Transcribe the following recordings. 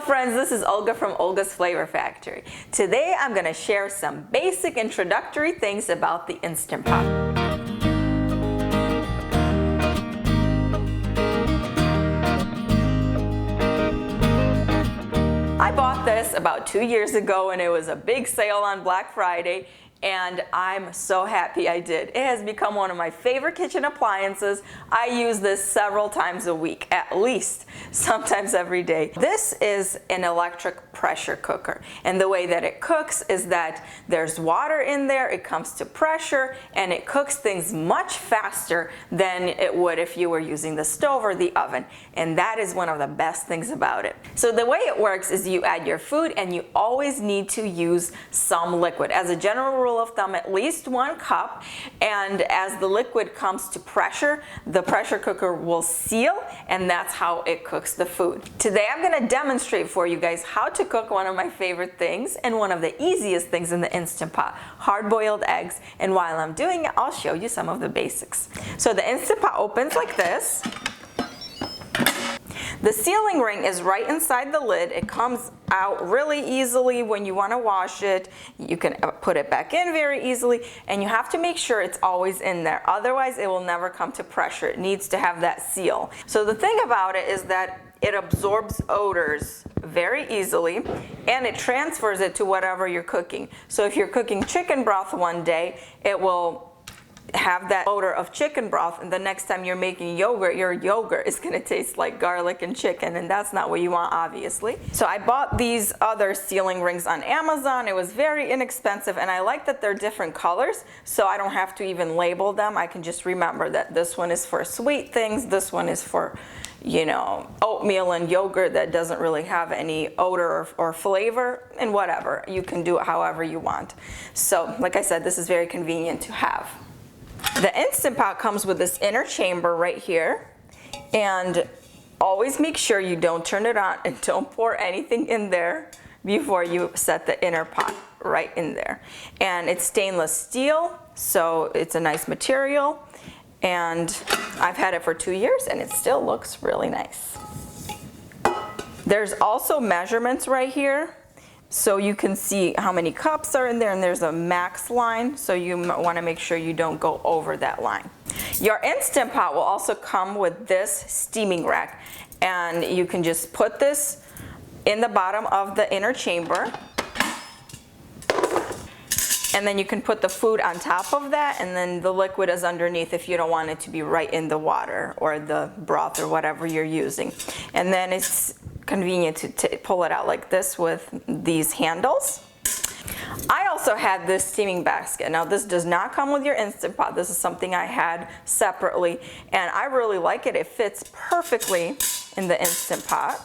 friends, this is Olga from Olga's Flavor Factory. Today I'm going to share some basic introductory things about the Instant Pot. I bought this about 2 years ago and it was a big sale on Black Friday. And I'm so happy I did. It has become one of my favorite kitchen appliances. I use this several times a week, at least, sometimes every day. This is an electric pressure cooker. And the way that it cooks is that there's water in there, it comes to pressure, and it cooks things much faster than it would if you were using the stove or the oven. And that is one of the best things about it. So the way it works is you add your food and you always need to use some liquid. As a general rule of thumb, at least 1 cup, and as the liquid comes to pressure, the pressure cooker will seal, and that's how it cooks the food. Today I'm going to demonstrate for you guys how to cook one of my favorite things and one of the easiest things in the Instant Pot, hard-boiled eggs. And while I'm doing it, I'll show you some of the basics. So the Instant Pot opens like this. The sealing ring is right inside the lid. It comes out really easily when you want to wash it. You can put it back in very easily, and you have to make sure it's always in there. Otherwise, it will never come to pressure. It needs to have that seal. So the thing about it is that it absorbs odors very easily, and it transfers it to whatever you're cooking. So if you're cooking chicken broth one day, it will have that odor of chicken broth, and the next time you're making yogurt, your yogurt is going to taste like garlic and chicken, and that's not what you want, obviously. So I bought these other sealing rings on Amazon. It was very inexpensive, and I like that they're different colors, so I don't have to even label them. I can just remember that this one is for sweet things, this one is for, you know, oatmeal and yogurt that doesn't really have any odor or flavor, and whatever. You can do it however you want. So like I said, this is very convenient to have. The Instant Pot comes with this inner chamber right here, and always make sure you don't turn it on and don't pour anything in there before you set the inner pot right in there. And it's stainless steel, so it's a nice material, and I've had it for 2 years and it still looks really nice. There's also measurements right here, so you can see how many cups are in there, and there's a max line, so you want to make sure you don't go over that line. Your Instant Pot will also come with this steaming rack, and you can just put this in the bottom of the inner chamber, and then you can put the food on top of that, and then the liquid is underneath if you don't want it to be right in the water or the broth or whatever you're using. And then it's convenient to pull it out like this with these handles. I also had this steaming basket. Now this does not come with your Instant Pot. This is something I had separately, and I really like it. It fits perfectly in the Instant Pot,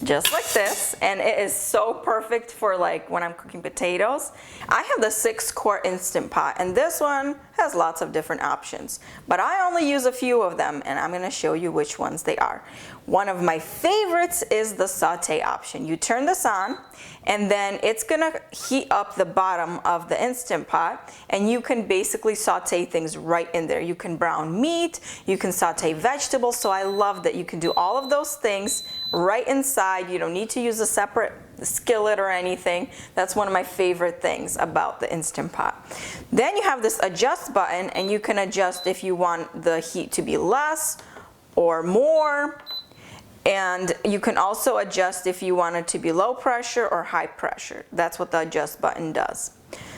just like this, and it is so perfect for like when I'm cooking potatoes. I have the 6-quart Instant Pot, and this one has lots of different options, but I only use a few of them, and I'm going to show you which ones they are. One of my favorites is the saute option. You turn this on, and then it's going to heat up the bottom of the Instant Pot, and you can basically saute things right in there. You can brown meat, you can saute vegetables, so I love that you can do all of those things right inside. You don't need to use a separate skillet or anything. That's one of my favorite things about the Instant Pot. Then you have this adjust button, and you can adjust if you want the heat to be less or more. And you can also adjust if you want it to be low pressure or high pressure. That's what the adjust button does.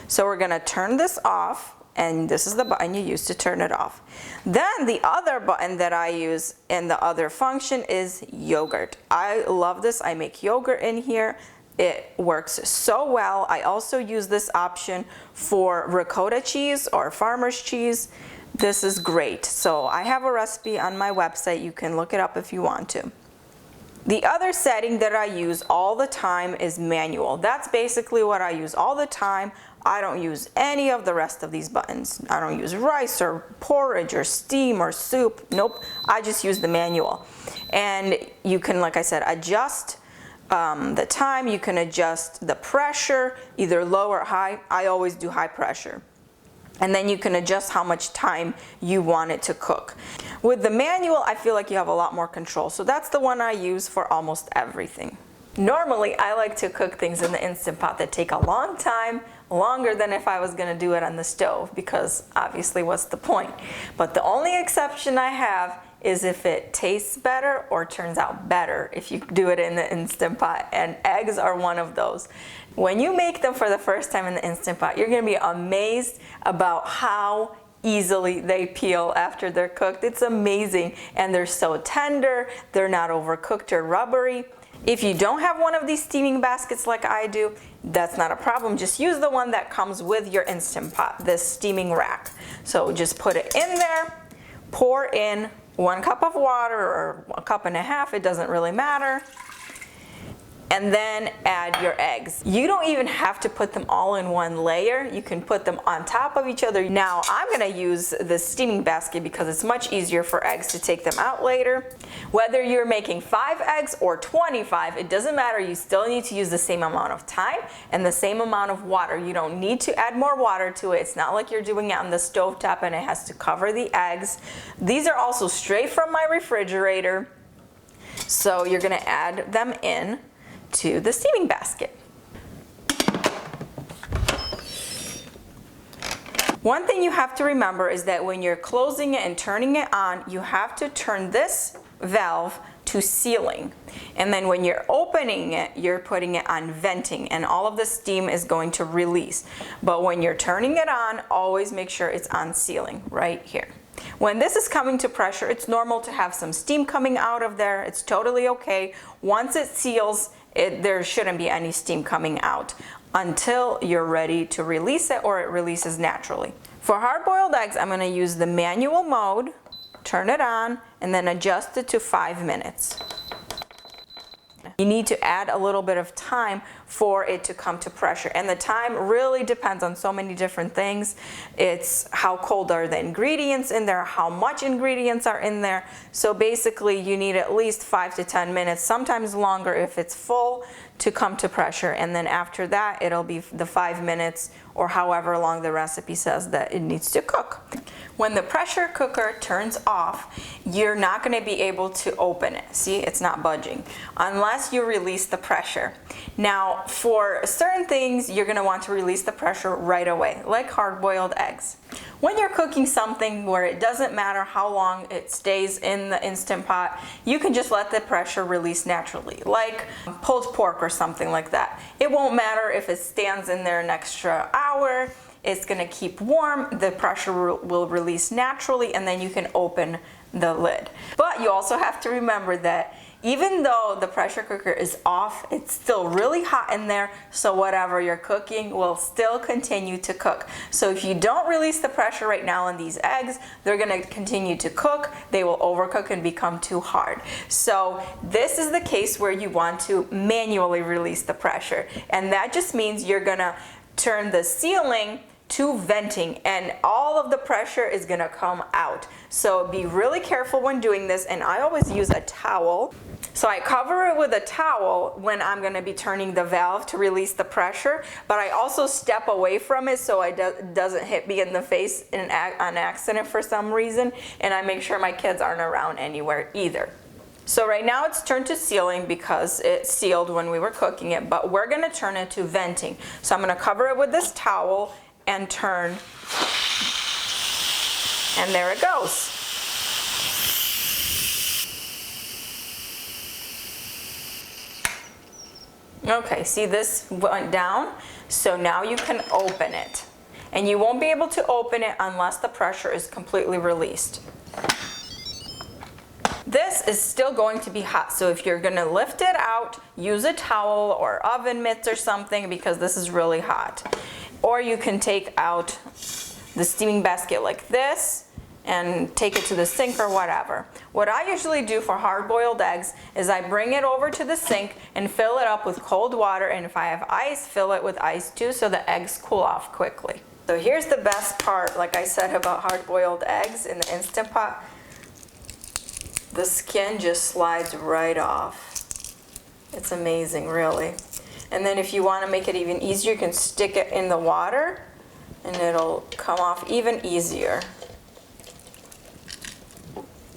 So we're going to turn this off, and this is the button you use to turn it off. Then the other button that I use in the other function is yogurt. I love this. I make yogurt in here. It works so well. I also use this option for ricotta cheese or farmer's cheese. This is great. So I have a recipe on my website. You can look it up if you want to. The other setting that I use all the time is manual. That's basically what I use all the time. I don't use any of the rest of these buttons. I don't use rice or porridge or steam or soup. Nope, I just use the manual. And you can, like I said, adjust the time. You can adjust the pressure, either low or high. I always do high pressure. And then you can adjust how much time you want it to cook. With the manual, I feel like you have a lot more control. So that's the one I use for almost everything. Normally, I like to cook things in the Instant Pot that take a long time, longer than if I was gonna do it on the stove, because obviously what's the point? But the only exception I have is if it tastes better or turns out better if you do it in the Instant Pot, and eggs are one of those. When you make them for the first time in the Instant Pot, you're gonna be amazed about how easily they peel after they're cooked. It's amazing, and they're so tender, they're not overcooked or rubbery. If you don't have one of these steaming baskets like I do, that's not a problem. Just use the one that comes with your Instant Pot, this steaming rack. So just put it in there, pour in 1 cup of water or 1.5 cups, it doesn't really matter. And then add your eggs. You don't even have to put them all in one layer. You can put them on top of each other. Now I'm gonna use the steaming basket because it's much easier for eggs to take them out later. Whether you're making 5 eggs or 25, it doesn't matter. You still need to use the same amount of time and the same amount of water. You don't need to add more water to it. It's not like you're doing it on the stovetop and it has to cover the eggs. These are also straight from my refrigerator. So you're gonna add them in to the steaming basket. One thing you have to remember is that when you're closing it and turning it on, you have to turn this valve to sealing. And then when you're opening it, you're putting it on venting, and all of the steam is going to release. But when you're turning it on, always make sure it's on sealing right here. When this is coming to pressure, it's normal to have some steam coming out of there. It's totally okay. Once it seals, there shouldn't be any steam coming out until you're ready to release it, or it releases naturally. For hard-boiled eggs, I'm going to use the manual mode, turn it on, and then adjust it to 5 minutes. You need to add a little bit of time for it to come to pressure, and the time really depends on so many different things. It's how cold are the ingredients in there, how much ingredients are in there. So basically you need at least 5 to 10 minutes, sometimes longer if it's full, to come to pressure, and then after that it'll be the 5 minutes or however long the recipe says that it needs to cook. When the pressure cooker turns off, you're not going to be able to open it. See, it's not budging unless you release the pressure. Now, for certain things, you're going to want to release the pressure right away, like hard-boiled eggs. When you're cooking something where it doesn't matter how long it stays in the Instant Pot, you can just let the pressure release naturally, like pulled pork or something like that. It won't matter if it stands in there an extra hour. It's going to keep warm, the pressure will release naturally, and then you can open the lid. But you also have to remember that even though the pressure cooker is off, it's still really hot in there, so whatever you're cooking will still continue to cook. So if you don't release the pressure right now on these eggs, they're going to continue to cook. They will overcook and become too hard. So this is the case where you want to manually release the pressure, and that just means you're going to turn the sealing to venting, and all of the pressure is going to come out. So be really careful when doing this, and I always use a towel. So I cover it with a towel when I'm going to be turning the valve to release the pressure, but I also step away from it so it doesn't hit me in the face on accident for some reason, and I make sure my kids aren't around anywhere either. So right now it's turned to sealing because it sealed when we were cooking it, but we're going to turn it to venting. So I'm going to cover it with this towel and turn, and there it goes. Okay, see, this went down, so now you can open it. And you won't be able to open it unless the pressure is completely released. This is still going to be hot, so if you're going to lift it out, use a towel or oven mitts or something, because this is really hot. Or you can take out the steaming basket like this and take it to the sink or whatever. What I usually do for hard-boiled eggs is I bring it over to the sink and fill it up with cold water, and if I have ice, fill it with ice too, so the eggs cool off quickly. So here's the best part, like I said, about hard-boiled eggs in the Instant Pot. The skin just slides right off. It's amazing, really. And then if you want to make it even easier, you can stick it in the water and it'll come off even easier.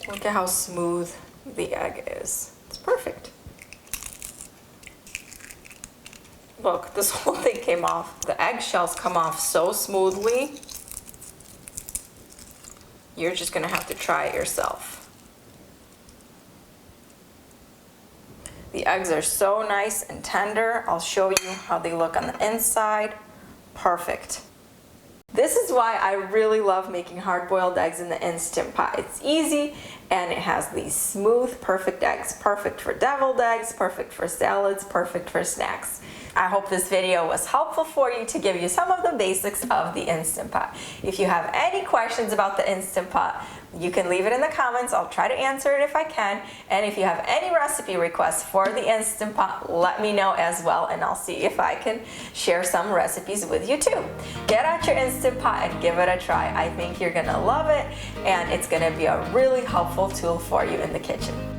Look at how smooth the egg is. It's perfect. Look, this whole thing came off. The eggshells come off so smoothly. You're just gonna have to try it yourself. The eggs are so nice and tender. I'll show you how they look on the inside. Perfect. This is why I really love making hard-boiled eggs in the Instant Pot. It's easy and it has these smooth, perfect eggs. Perfect for deviled eggs, perfect for salads, perfect for snacks. I hope this video was helpful for you to give you some of the basics of the Instant Pot. If you have any questions about the Instant Pot, you can leave it in the comments. I'll try to answer it if I can. And if you have any recipe requests for the Instant Pot, let me know as well, and I'll see if I can share some recipes with you too. Get out your Instant Pot and give it a try. I think you're gonna love it, and it's gonna be a really helpful tool for you in the kitchen.